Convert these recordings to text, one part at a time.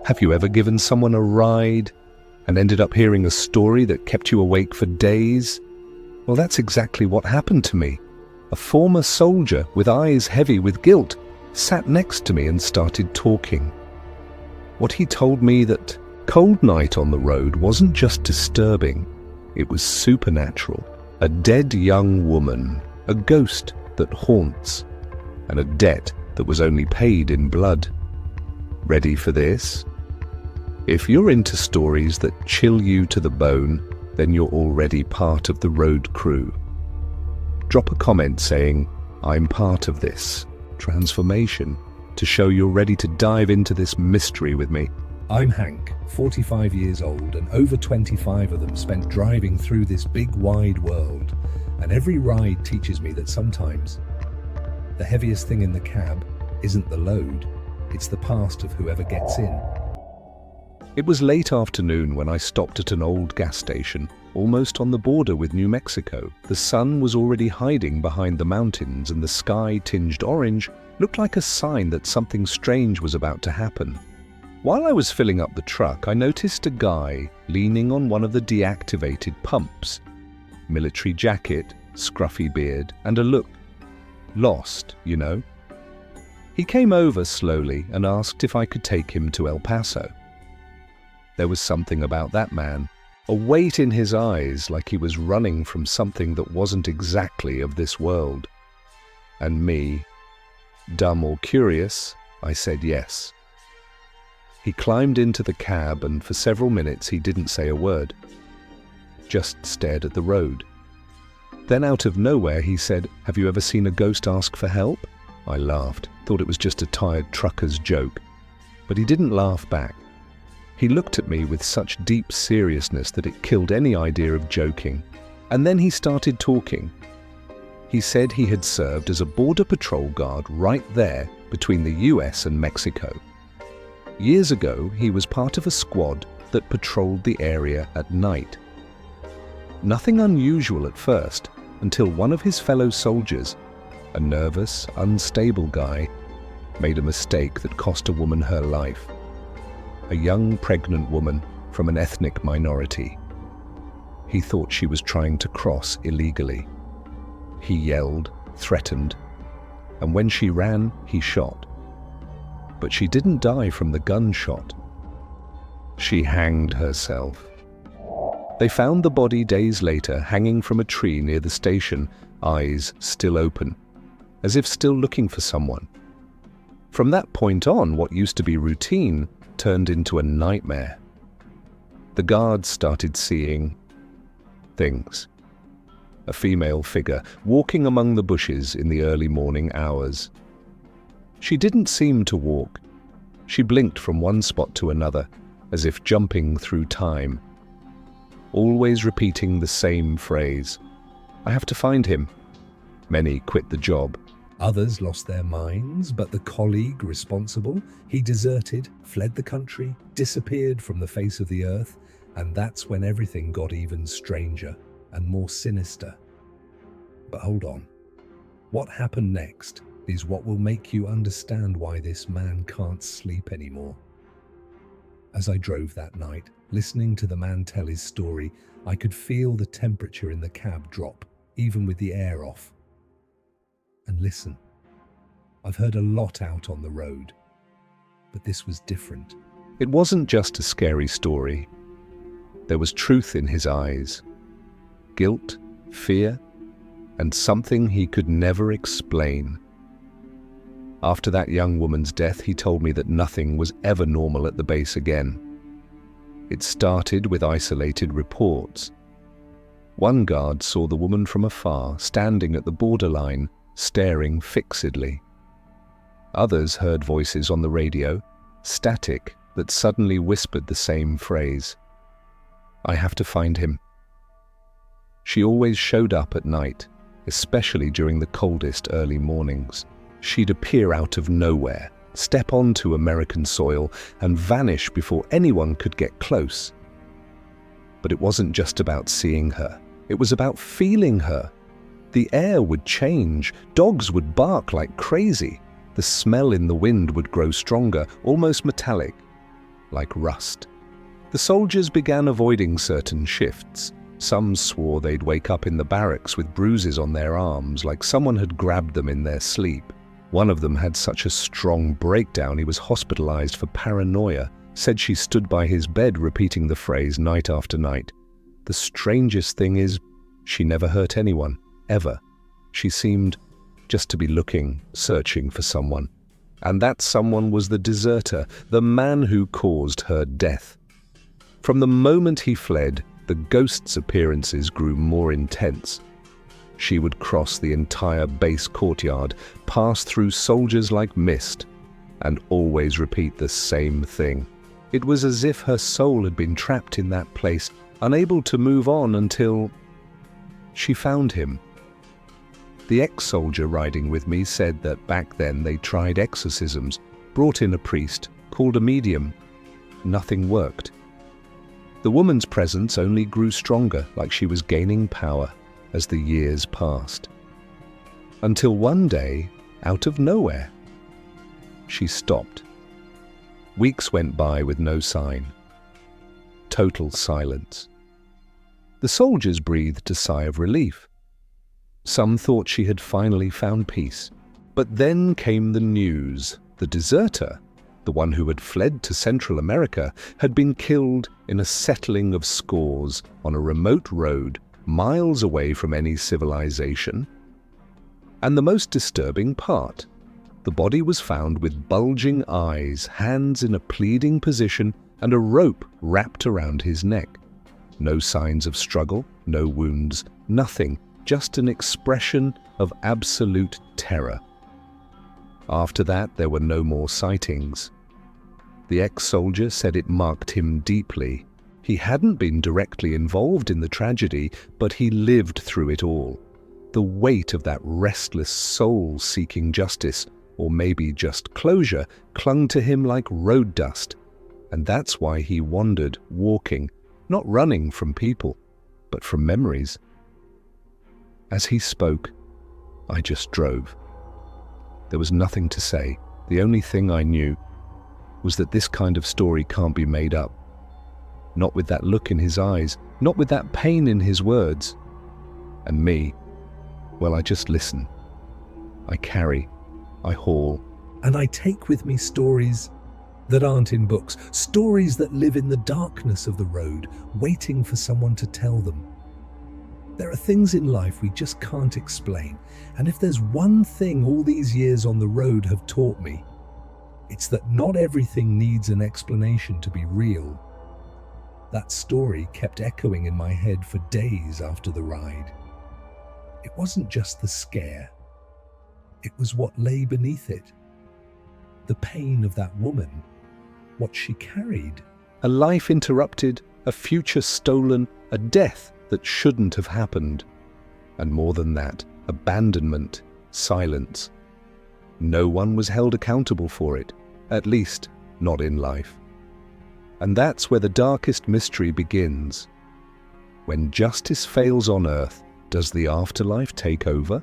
Have you ever given someone a ride and ended up hearing a story that kept you awake for days? Well, that's exactly what happened to me. A former soldier with eyes heavy with guilt sat next to me and started talking. What he told me that cold night on the road wasn't just disturbing, it was supernatural. A dead young woman, a ghost that haunts, and a debt that was only paid in blood. Ready for this? If you're into stories that chill you to the bone, then you're already part of the road crew. Drop a comment saying, "I'm part of this transformation," to show you're ready to dive into this mystery with me. I'm Hank, 45 years old, and over 25 of them spent driving through this big wide world. And every ride teaches me that sometimes the heaviest thing in the cab isn't the load, it's the past of whoever gets in. It was late afternoon when I stopped at an old gas station, almost on the border with New Mexico. The sun was already hiding behind the mountains, and the sky, tinged orange, looked like a sign that something strange was about to happen. While I was filling up the truck, I noticed a guy leaning on one of the deactivated pumps. Military jacket, scruffy beard, and a look lost, you know. He came over slowly and asked if I could take him to El Paso. There was something about that man, a weight in his eyes, like he was running from something that wasn't exactly of this world. And me, dumb or curious, I said yes. He climbed into the cab, and for several minutes he didn't say a word, just stared at the road. Then out of nowhere he said, "Have you ever seen a ghost ask for help?" I laughed, thought it was just a tired trucker's joke. But he didn't laugh back. He looked at me with such deep seriousness that it killed any idea of joking. And then he started talking. He said he had served as a border patrol guard right there between the US and Mexico. Years ago, he was part of a squad that patrolled the area at night. Nothing unusual at first, until one of his fellow soldiers, a nervous, unstable guy, made a mistake that cost a woman her life. A young pregnant woman from an ethnic minority. He thought she was trying to cross illegally. He yelled, threatened, and when she ran, he shot. But she didn't die from the gunshot. She hanged herself. They found the body days later hanging from a tree near the station, eyes still open, as if still looking for someone. From that point on, what used to be routine turned into a nightmare. The guards started seeing things. A female figure walking among the bushes in the early morning hours. She didn't seem to walk. She blinked from one spot to another, as if jumping through time. Always repeating the same phrase, "I have to find him." Many quit the job. Others lost their minds, but the colleague responsible, he deserted, fled the country, disappeared from the face of the earth, and that's when everything got even stranger and more sinister. But hold on. What happened next is what will make you understand why this man can't sleep anymore. As I drove that night, listening to the man tell his story, I could feel the temperature in the cab drop, even with the air off. And listen, I've heard a lot out on the road, but this was different. It wasn't just a scary story. There was truth in his eyes, guilt, fear, and something he could never explain. After that young woman's death, he told me that nothing was ever normal at the base again. It started with isolated reports. One guard saw the woman from afar, standing at the borderline, staring fixedly. Others heard voices on the radio, static, that suddenly whispered the same phrase. "I have to find him." She always showed up at night, especially during the coldest early mornings. She'd appear out of nowhere, step onto American soil, and vanish before anyone could get close. But it wasn't just about seeing her. It was about feeling her. The air would change, dogs would bark like crazy, the smell in the wind would grow stronger, almost metallic. like rust. The soldiers began avoiding certain shifts. Some swore they'd wake up in the barracks with bruises on their arms, like someone had grabbed them in their sleep. One of them had such a strong breakdown he was hospitalized for paranoia, said she stood by his bed repeating the phrase night after night. The strangest thing is, she never hurt anyone, ever. She seemed just to be looking, searching for someone. And that someone was the deserter, the man who caused her death. From the moment he fled, the ghost's appearances grew more intense. She would cross the entire base courtyard, pass through soldiers like mist, and always repeat the same thing. It was as if her soul had been trapped in that place, unable to move on until she found him. The ex-soldier riding with me said that back then they tried exorcisms, brought in a priest, called a medium. Nothing worked. The woman's presence only grew stronger, like she was gaining power as the years passed. Until one day, out of nowhere, she stopped. Weeks went by with no sign. Total silence. The soldiers breathed a sigh of relief. Some thought she had finally found peace. But then came the news. The deserter, the one who had fled to Central America, had been killed in a settling of scores on a remote road miles away from any civilization. And the most disturbing part, the body was found with bulging eyes, hands in a pleading position, and a rope wrapped around his neck. No signs of struggle, no wounds, nothing, just an expression of absolute terror. After that, there were no more sightings. The ex-soldier said it marked him deeply. He hadn't been directly involved in the tragedy, but he lived through it all. The weight of that restless soul seeking justice, or maybe just closure, clung to him like road dust. And that's why he wandered, walking, not running from people, but from memories. As he spoke, I just drove. There was nothing to say. The only thing I knew was that this kind of story can't be made up. Not with that look in his eyes, not with that pain in his words. And me, well, I just listen. I carry, I haul, and I take with me stories that aren't in books, stories that live in the darkness of the road, waiting for someone to tell them. There are things in life we just can't explain, and if there's one thing all these years on the road have taught me, it's that not everything needs an explanation to be real. That story kept echoing in my head for days after the ride. It wasn't just the scare. It was what lay beneath it. The pain of that woman, what she carried. A life interrupted, a future stolen, a death that shouldn't have happened. And more than that, abandonment, silence. No one was held accountable for it, at least not in life. And that's where the darkest mystery begins. When justice fails on earth, does the afterlife take over?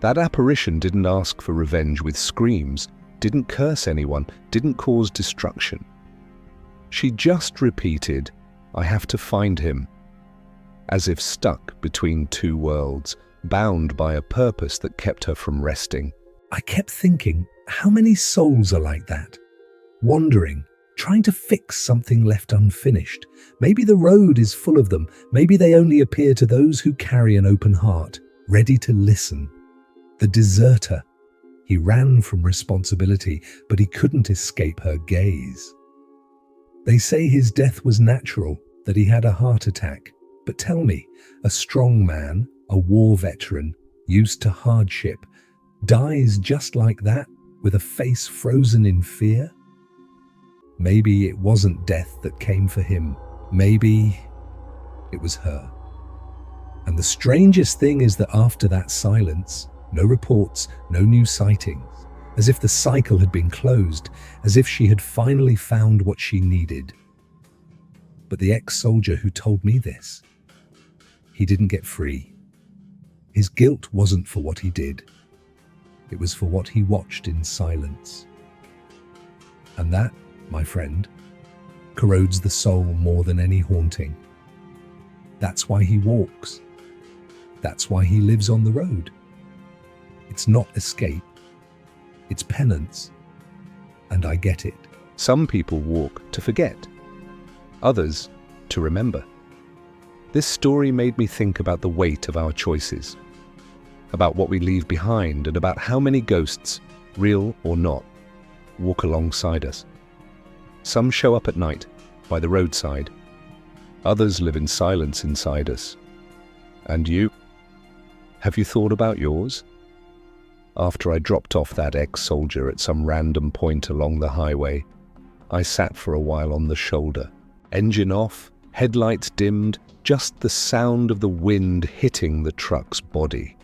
That apparition didn't ask for revenge with screams, didn't curse anyone, didn't cause destruction. She just repeated, "I have to find him," as if stuck between two worlds, bound by a purpose that kept her from resting. I kept thinking, how many souls are like that? Wandering, trying to fix something left unfinished. Maybe the road is full of them. Maybe they only appear to those who carry an open heart, ready to listen. The deserter. He ran from responsibility, but he couldn't escape her gaze. They say his death was natural, that he had a heart attack. But tell me, a strong man, a war veteran, used to hardship, dies just like that, with a face frozen in fear? Maybe it wasn't death that came for him. Maybe it was her. And the strangest thing is that after that silence, no reports, no new sightings, as if the cycle had been closed, as if she had finally found what she needed. But the ex-soldier who told me this, he didn't get free. His guilt wasn't for what he did. It was for what he watched in silence. And that my friend, corrodes the soul more than any haunting. That's why he walks. That's why he lives on the road. It's not escape. It's penance. And I get it. Some people walk to forget. Others to remember. This story made me think about the weight of our choices, about what we leave behind, and about how many ghosts, real or not, walk alongside us. Some show up at night, by the roadside. Others live in silence inside us. And you? Have you thought about yours? After I dropped off that ex-soldier at some random point along the highway, I sat for a while on the shoulder. Engine off, headlights dimmed, just the sound of the wind hitting the truck's body.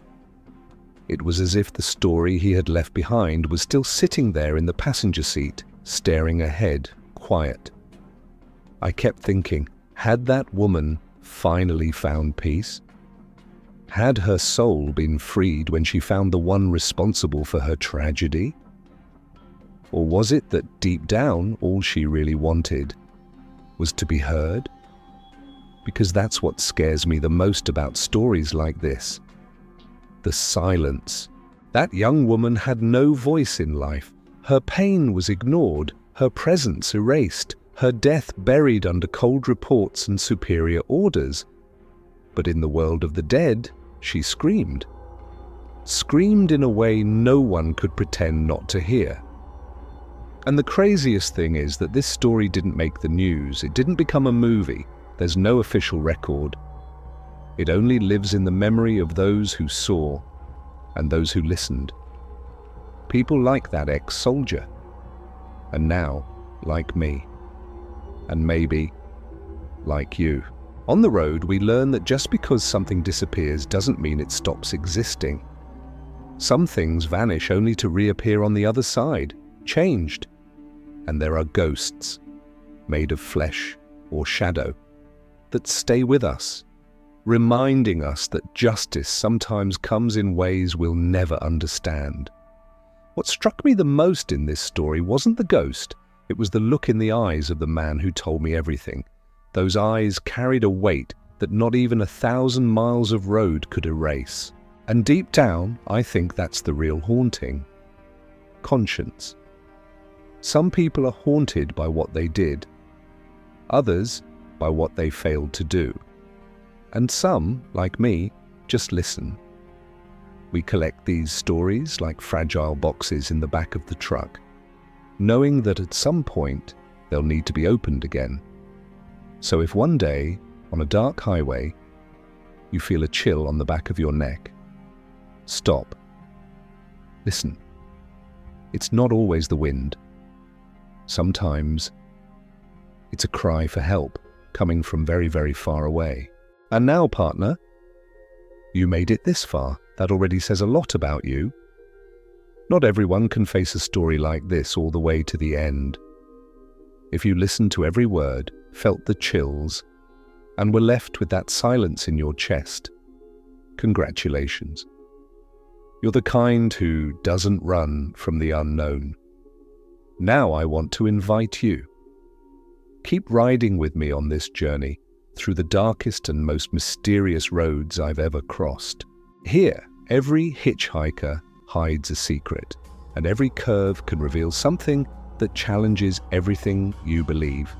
It was as if the story he had left behind was still sitting there in the passenger seat, staring ahead, quiet. I kept thinking, had that woman finally found peace? Had her soul been freed when she found the one responsible for her tragedy? Or was it that deep down all she really wanted was to be heard? Because that's what scares me the most about stories like this. The silence. That young woman had no voice in life. Her pain was ignored, her presence erased, her death buried under cold reports and superior orders. But in the world of the dead, she screamed. Screamed in a way no one could pretend not to hear. And the craziest thing is that this story didn't make the news. It didn't become a movie. There's no official record. It only lives in the memory of those who saw and those who listened. People like that ex-soldier. And now, like me. And maybe, like you. On the road, we learn that just because something disappears doesn't mean it stops existing. Some things vanish only to reappear on the other side, changed. And there are ghosts, made of flesh or shadow, that stay with us, reminding us that justice sometimes comes in ways we'll never understand. What struck me the most in this story wasn't the ghost, it was the look in the eyes of the man who told me everything. Those eyes carried a weight that not even 1,000 miles of road could erase. And deep down, I think that's the real haunting. Conscience. Some people are haunted by what they did, others by what they failed to do. And some, like me, just listen. We collect these stories like fragile boxes in the back of the truck, knowing that at some point they'll need to be opened again. So if one day, on a dark highway, you feel a chill on the back of your neck, stop. Listen. It's not always the wind. Sometimes it's a cry for help coming from very, very far away. And now, partner, you made it this far. That already says a lot about you. Not everyone can face a story like this all the way to the end. If you listened to every word, felt the chills, and were left with that silence in your chest, congratulations. You're the kind who doesn't run from the unknown. Now I want to invite you. Keep riding with me on this journey through the darkest and most mysterious roads I've ever crossed. Here, every hitchhiker hides a secret, and every curve can reveal something that challenges everything you believe.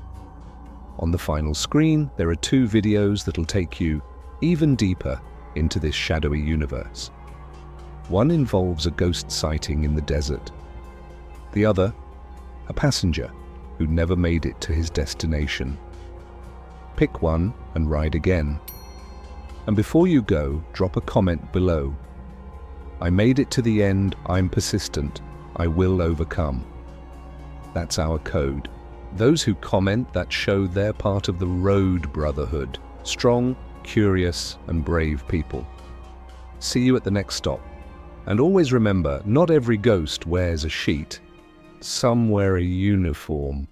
On the final screen, there are 2 videos that'll take you even deeper into this shadowy universe. One involves a ghost sighting in the desert. The other, a passenger who never made it to his destination. Pick one and ride again. And before you go, drop a comment below. I made it to the end, I'm persistent, I will overcome. That's our code. Those who comment that show they're part of the Road Brotherhood, strong, curious, and brave people. See you at the next stop. And always remember, not every ghost wears a sheet. Some wear a uniform.